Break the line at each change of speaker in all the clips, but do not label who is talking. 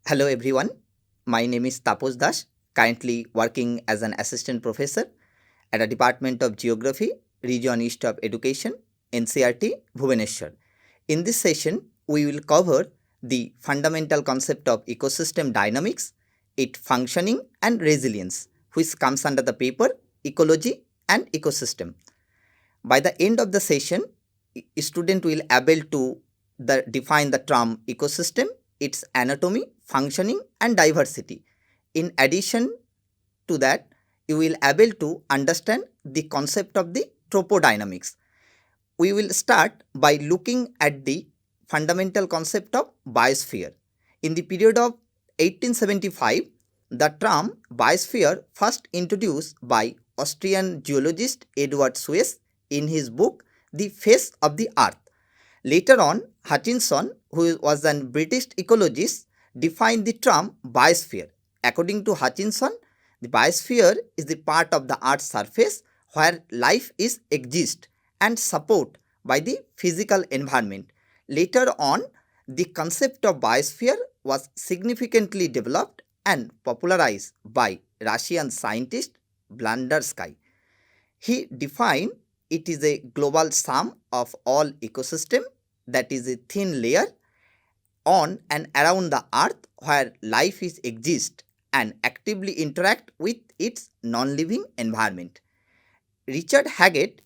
Hello everyone, my name is Tapos Das, currently working as an assistant professor at a Department of Geography, Region East of Education, NCRT, Bhubaneswar. In this session, we will cover the fundamental concept of ecosystem dynamics, its functioning and resilience, which comes under the paper Ecology and Ecosystem. By the end of the session, student will able to define the term ecosystem, its anatomy, functioning and diversity. In addition to that, you will able to understand the concept of the tropodynamics. We will start by looking at the fundamental concept of biosphere. In the period of 1875, the term biosphere first introduced by Austrian geologist Edward Suess in his book The Face of the Earth. Later on, Hutchinson, who was a British ecologist, defined the term biosphere. According to Hutchinson, the biosphere is the part of the Earth's surface where life is exist and support by the physical environment. Later on, the concept of biosphere was significantly developed and popularized by Russian scientist Blandarsky. He defined it is a global sum of all ecosystem, that is a thin layer on and around the earth where life is exist and actively interact with its non-living environment. Richard Haggett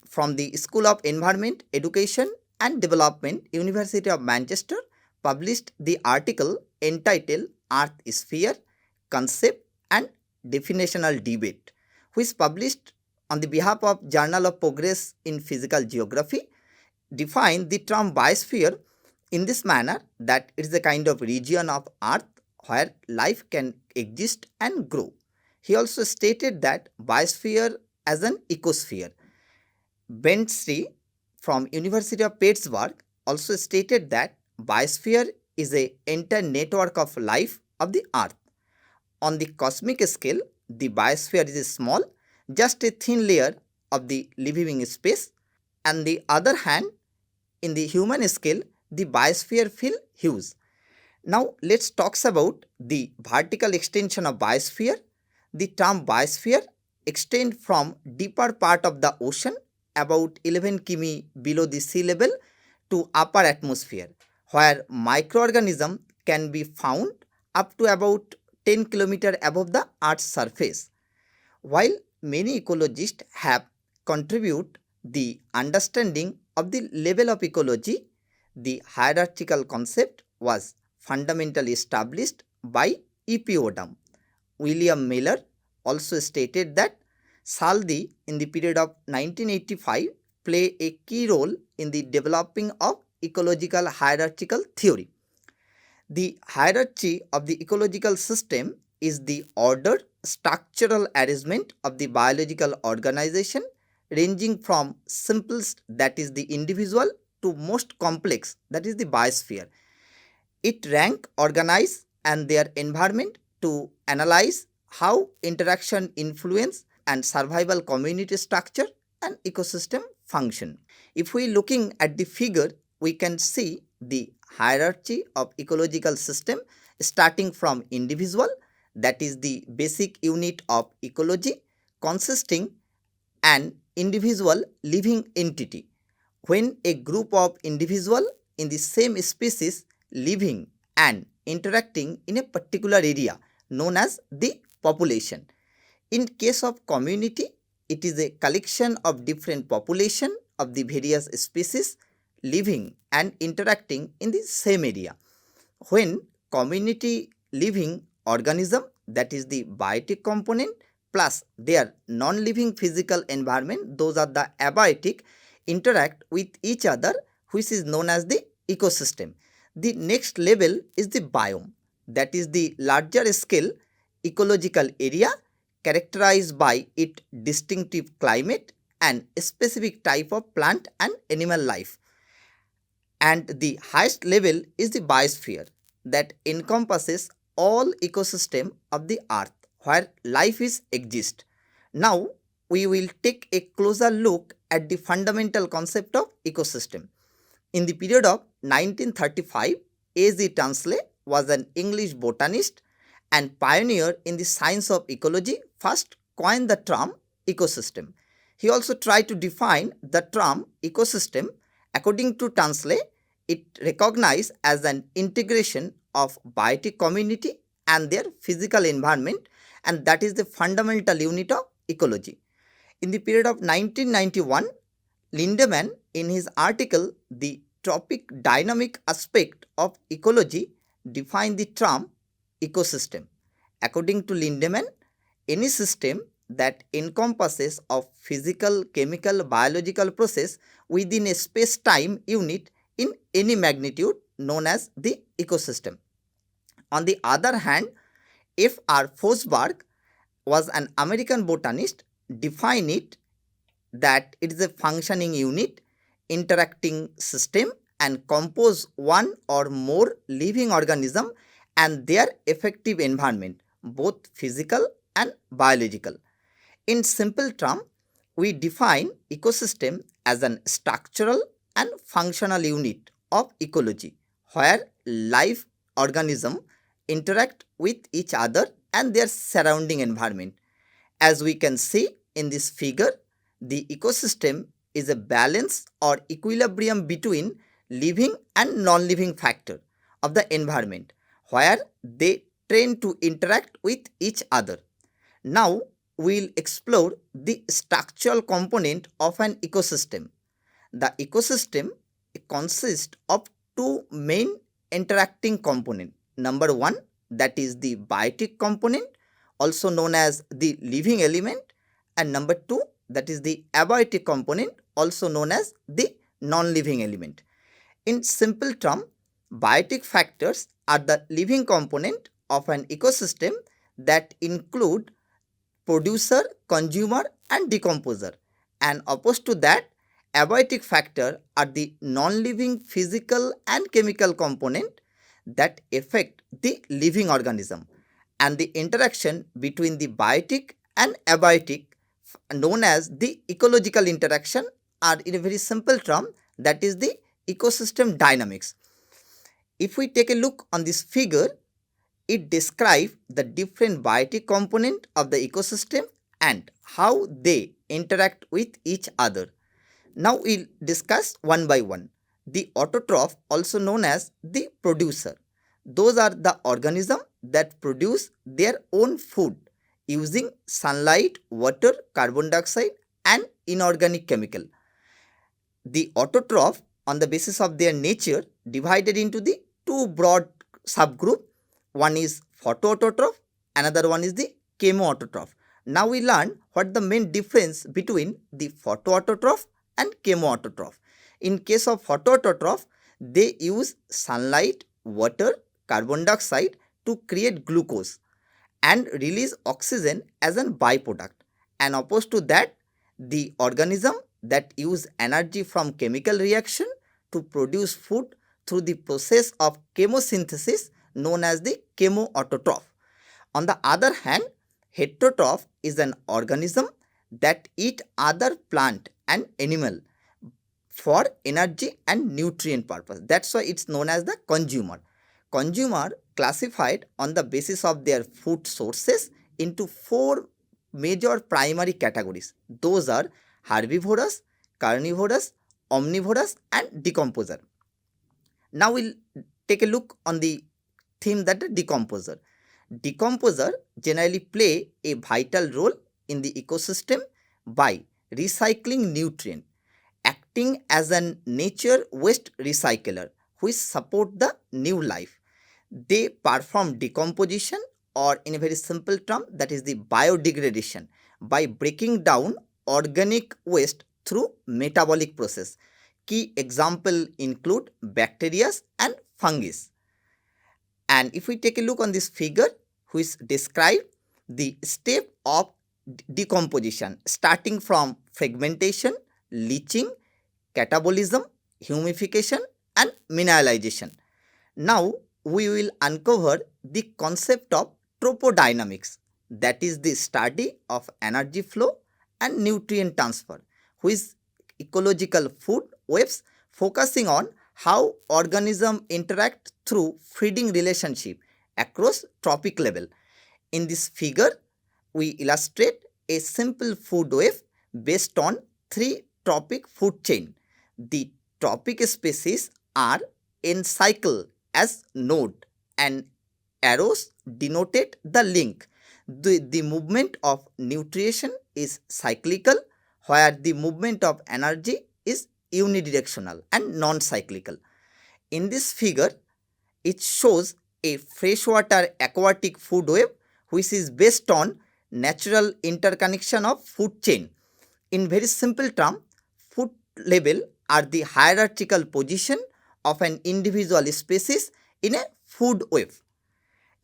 from the School of Environment, Education and Development, University of Manchester, published the article entitled Earth Sphere Concept and Definitional Debate, which published on the behalf of Journal of Progress in Physical Geography, defined the term biosphere in this manner that it is a kind of region of earth where life can exist and grow. He also stated that biosphere as an ecosphere. Bentley from University of Pittsburgh also stated that biosphere is a entire network of life of the earth. On the cosmic scale, the biosphere is small, just a thin layer of the living space. On the other hand, in the human scale, the biosphere feel huge. Now let's talk about the vertical extension of biosphere. The term biosphere extend from deeper part of the ocean about 11 km below the sea level to upper atmosphere, where microorganism can be found up to about 10 km above the earth's surface. While many ecologists have contributed the understanding of the level of ecology, the hierarchical concept was fundamentally established by E.P. Odum. William Miller also stated that Saldi in the period of 1985 play a key role in the developing of ecological hierarchical theory. The hierarchy of the ecological system is the ordered structural arrangement of the biological organization ranging from simplest, that is the individual, to most complex, that is the biosphere. It rank, organize and their environment to analyze how interaction influence and survival community structure and ecosystem function. If we looking at the figure, we can see the hierarchy of ecological system starting from individual, that is the basic unit of ecology, consisting an individual living entity. When a group of individual in the same species living and interacting in a particular area known as the population. In case of community, it is a collection of different population of the various species living and interacting in the same area. When community living organism, that is the biotic component, plus their non-living physical environment, those are the abiotic, interact with each other, which is known as the ecosystem. The next level is the biome, that is the larger scale ecological area characterized by its distinctive climate and a specific type of plant and animal life. And the highest level is the biosphere that encompasses all ecosystem of the earth where life is exist. Now we will take a closer look at the fundamental concept of ecosystem. In the period of 1935, A.Z. Tansley was an English botanist and pioneer in the science of ecology, first coined the term ecosystem. He also tried to define the term ecosystem. According to Tansley, it recognized as an integration of biotic community and their physical environment, and that is the fundamental unit of ecology. In the period of 1991, Lindemann, in his article The Tropic Dynamic Aspect of Ecology, defined the term ecosystem. According to Lindemann, any system that encompasses of physical, chemical, biological process within a space-time unit in any magnitude known as the ecosystem. On the other hand, F. R. Forsberg was an American botanist, defined it that it is a functioning unit, interacting system and compose one or more living organism and their effective environment, both physical and biological. In simple term, we define ecosystem as an structural and functional unit of ecology where life organisms interact with each other and their surrounding environment. As we can see in this figure, the ecosystem is a balance or equilibrium between living and non-living factor of the environment where they tend to interact with each other. Now we will explore the structural component of an ecosystem. The ecosystem consists of two main interacting components. Number one, that is the biotic component, also known as the living element, and number two, that is the abiotic component, also known as the non-living element. In simple term, biotic factors are the living component of an ecosystem that include producer, consumer and decomposer, and opposed to that, abiotic factor are the non-living physical and chemical component that affect the living organism, and the interaction between the biotic and abiotic, known as the ecological interaction, are in a very simple term, that is the ecosystem dynamics. If we take a look on this figure, it describes the different biotic component of the ecosystem and how they interact with each other. Now we'll discuss one by one. The autotroph, also known as the producer. Those are the organisms that produce their own food using sunlight, water, carbon dioxide and inorganic chemical. The autotroph, on the basis of their nature, divided into the two broad subgroup. One is photoautotroph, another one is the chemoautotroph. Now we learn what the main difference between the photoautotroph and chemoautotroph. In case of photoautotroph, they use sunlight, water, carbon dioxide to create glucose and release oxygen as a byproduct, and opposed to that, the organism that use energy from chemical reaction to produce food through the process of chemosynthesis, known as the chemoautotroph. On the other hand, heterotroph is an organism that eat other plant and animal for energy and nutrient purpose. That's why it's known as the consumer. Consumer classified on the basis of their food sources into four major primary categories. Those are herbivorous, carnivorous, omnivorous and decomposer. Now we'll take a look on the theme, that the decomposer. Decomposer generally play a vital role in the ecosystem by recycling nutrient, acting as an nature waste recycler which support the new life. They perform decomposition, or in a very simple term, that is the biodegradation, by breaking down organic waste through metabolic process. Key example include bacteria and fungi. And if we take a look on this figure, which describe the step of decomposition, starting from fragmentation, leaching, catabolism, humidification and mineralization. Now we will uncover the concept of tropodynamics, that is the study of energy flow and nutrient transfer, which ecological food webs focusing on how organisms interact through feeding relationship across trophic level. In this figure, we illustrate a simple food web based on three trophic food chain. The trophic species are encircled as node and arrows denoted the link. The movement of nutrition is cyclical, where the movement of energy is unidirectional and non-cyclical. In this figure, it shows a freshwater aquatic food web which is based on natural interconnection of food chain. In very simple term, food level are the hierarchical position of an individual species in a food web,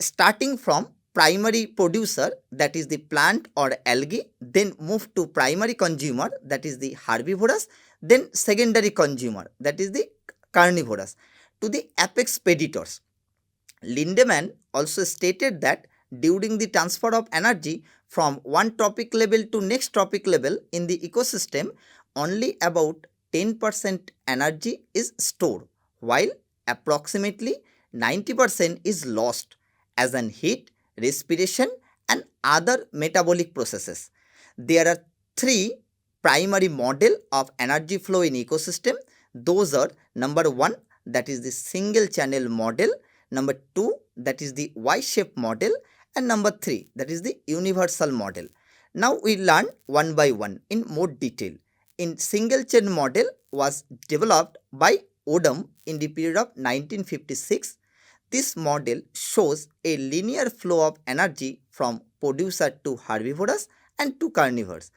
starting from primary producer, that is the plant or algae, then move to primary consumer, that is the herbivorous, then secondary consumer, that is the carnivorous, to the apex predators. Lindemann also stated that during the transfer of energy from one trophic level to next trophic level in the ecosystem, only about 10% energy is stored, while approximately 90% is lost as an heat, respiration and other metabolic processes. There are three primary model of energy flow in ecosystem. Those are: number 1, that is the single channel model; number 2, that is the Y-shaped model; and number 3, that is the universal model. Now we learn one by one in more detail. In single chain model was developed by Odom in the period of 1956. This model shows a linear flow of energy from producer to herbivorous and to carnivores.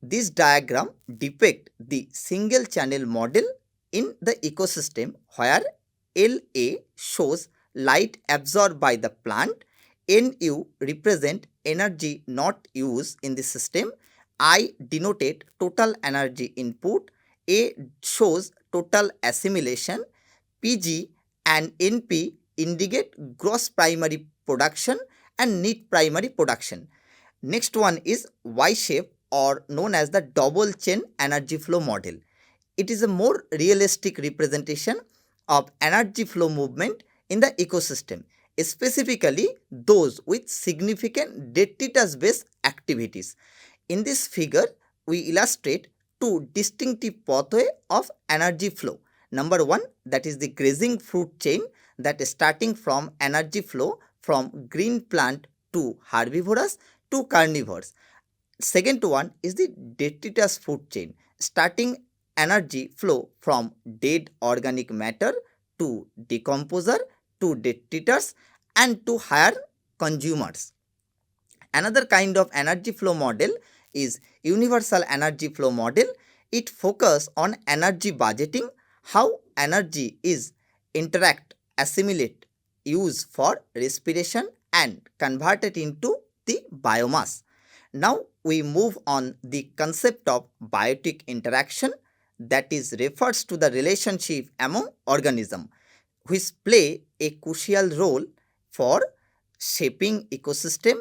This diagram depicts the single channel model in the ecosystem, where La shows light absorbed by the plant, Nu represent energy not used in the system, I denoted total energy input, A shows total assimilation, Pg and Np indicate gross primary production and net primary production. Next one is Y-shape, or known as the double chain energy flow model. It is a more realistic representation of energy flow movement in the ecosystem, specifically those with significant detritus based activities. In this figure, we illustrate two distinctive pathways of energy flow. Number 1, that is the grazing food chain, that is starting from energy flow from green plant to herbivorous to carnivores. Second one is the detritus food chain, starting energy flow from dead organic matter to decomposer to detritus and to higher consumers. Another kind of energy flow model is universal energy flow model. It focuses on energy budgeting, how energy is interact, assimilate, used for respiration and converted into the biomass. Now we move on the concept of biotic interaction, that is refers to the relationship among organisms which play a crucial role for shaping ecosystem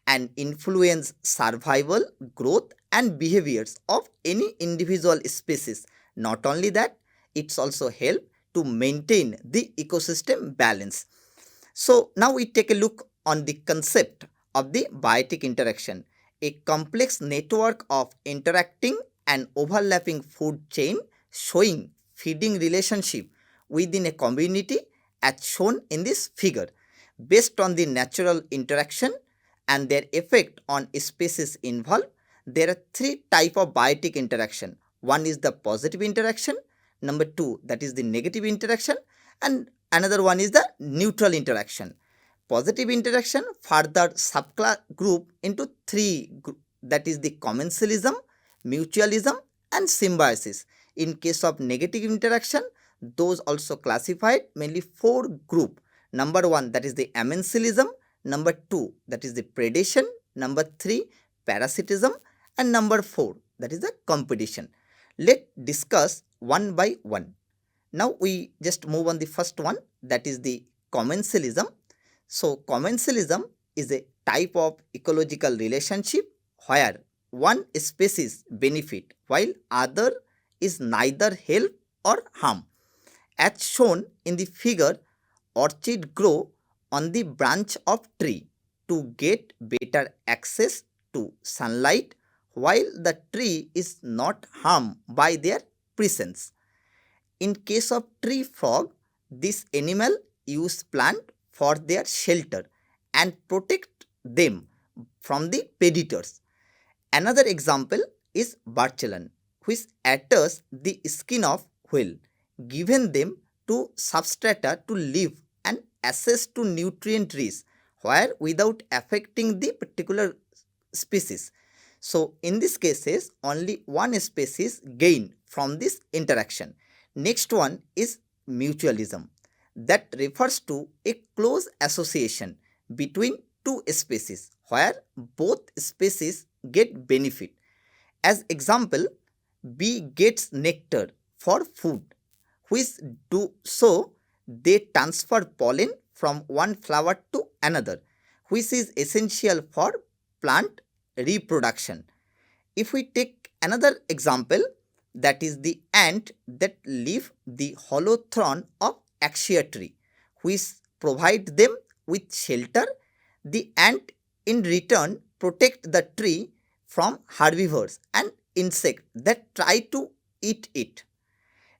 and influence survival, growth and behaviors of any individual species. Not only that, it's also help to maintain the ecosystem balance. So now we take a look on the concept of the biotic interaction, a complex network of interacting and overlapping food chain showing feeding relationship within a community as shown in this figure. Based on the natural interaction and their effect on species involved, there are three types of biotic interaction. One is the positive interaction, number 2, that is the negative interaction, and another one is the neutral interaction. Positive interaction further subclass group into three, that is the commensalism, mutualism and symbiosis. In case of negative interaction, those also classified mainly four group. Number 1, that is the amensalism, number 2, that is the predation, number 3, parasitism, and number 4, that is the competition. Let's discuss one by one. Now we just move on the first one, that is the commensalism. So commensalism is a type of ecological relationship where one species benefit while other is neither help or harm. As shown in the figure, orchid grow on the branch of tree to get better access to sunlight while the tree is not harmed by their presence. In case of tree frog, this animal use plant for their shelter and protect them from the predators. Another example is Barcelon, which atters the skin of whale, given them to substrata to live and access to nutrient rich, where without affecting the particular species. So in these cases, only one species gain from this interaction. Next one is mutualism, that refers to a close association between two species where both species get benefit. As example, bee gets nectar for food, which do so they transfer pollen from one flower to another, which is essential for plant reproduction. If we take another example, that is the ant that leave the holothron of acacia tree, which provide them with shelter. The ant in return protect the tree from herbivores and insects that try to eat it.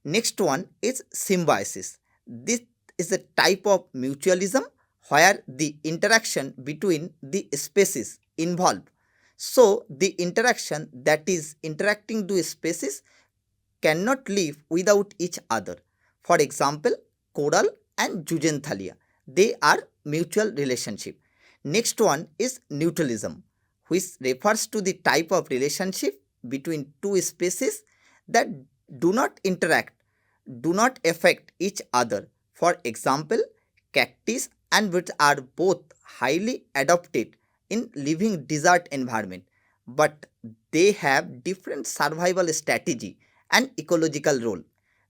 Next one is symbiosis. This is a type of mutualism where the interaction between the species involved. So the interaction, that is interacting two species, cannot live without each other. For example, coral and zooxanthellae, they are mutual relationship. Next one is neutralism, which refers to the type of relationship between two species that do not interact, do not affect each other. For example, cactus and which are both highly adapted in living desert environment, but they have different survival strategy and ecological role.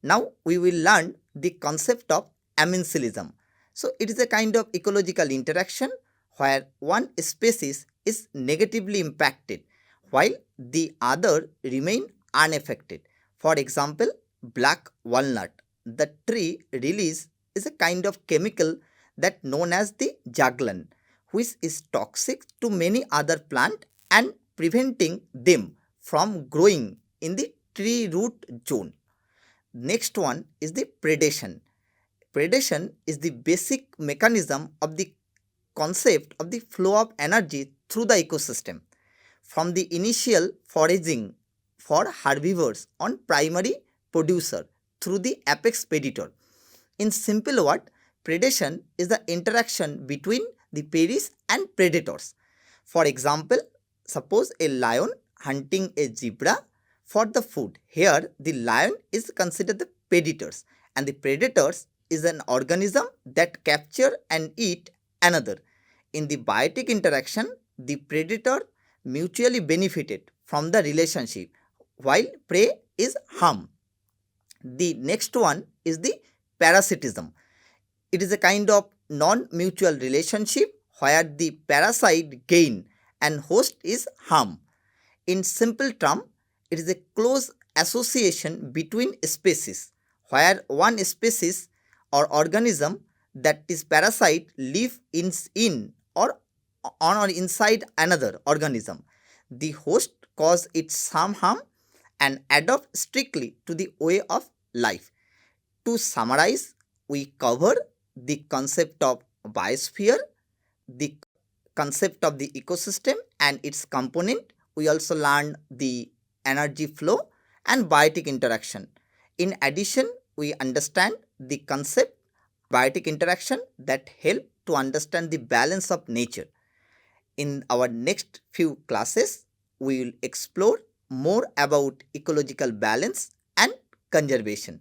Now we will learn the concept of amensalism. So it is a kind of ecological interaction where one species is negatively impacted while the other remain unaffected. For example, black walnut. The tree release is a kind of chemical that known as the juglin, which is toxic to many other plant and preventing them from growing in the tree root zone. Next one is the predation. Predation is the basic mechanism of the concept of the flow of energy through the ecosystem, from the initial foraging for herbivores on primary producer through the apex predator. In simple word, predation is the interaction between the prey and predators. For example, suppose a lion hunting a zebra for the food. Here the lion is considered the predators and the predators is an organism that capture and eat another. In the biotic interaction, the predator mutually benefited from the relationship while prey is harmed. The next one is the parasitism. It is a kind of non-mutual relationship where the parasite gain and host is harm. In simple term, it is a close association between species where one species or organism, that is parasite, live in or on or inside another organism. The host cause it some harm and adopt strictly to the way of life. To summarize, we cover the concept of biosphere, the concept of the ecosystem and its component. We also learned the energy flow and biotic interaction. In addition, we understand the concept biotic interaction that help to understand the balance of nature. In our next few classes, we will explore more about ecological balance and conservation.